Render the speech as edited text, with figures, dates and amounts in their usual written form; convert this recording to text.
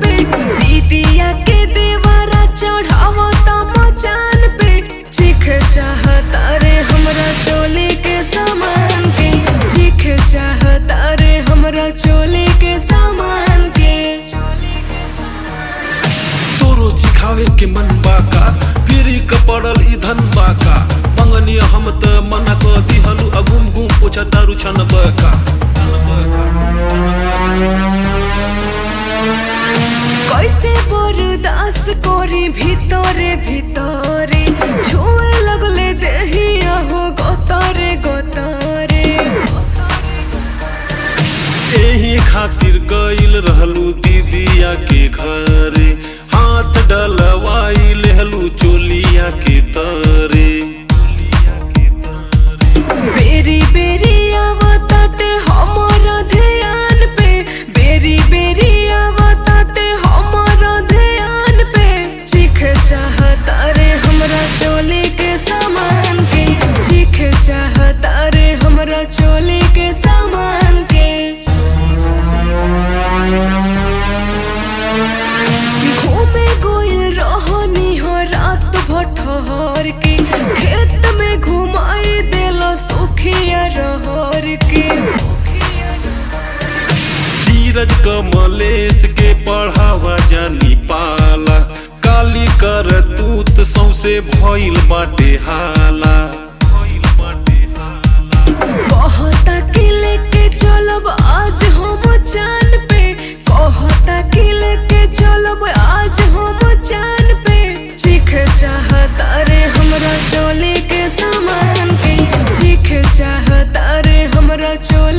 पे दीदिया के देवरा चढ़ावता मचान पे चीख चाहता रे हमरा चोली के सामान के चीख चाहता रे हमरा चोली के सामान के तोरो चिखावे के मन बाका फिरी कपड़ल ई धन बाका मंगनी हम त मना क दिहलु आ घुम घुम पोछा तारू छन बका कैसे बर्दाश्त करी भीतरे भीतरे छुए लगले देहिया हो गतरे गतरे एही खातिर गइल रहलू दीदिया के घरे हाथ डलवाई लेहलू चोलिया के तरे बेरी बेरी आवताटे हमरा ध्यान पे बेरी बेरी आवताटे हमरा ध्यान पे चीख चाहता रे हमरा चोली के सामान के चीख चाहता रे हमरा चोली के सामान के घूमे गोइल रहनी हो रात भठहर के खेत में घुमाई देलो सुखिया रहर के धीरज कमलेश के पढ़ावा जानी पाला काली कर तूत सौसे भइल बाटे हाला कहता कि लेके चलब आज हम चान पे कहता कि लेके चलब आज हम चान पे चीख चाहता रे हमरा चोली के सामान के चीख चाहता रे हमरा चोली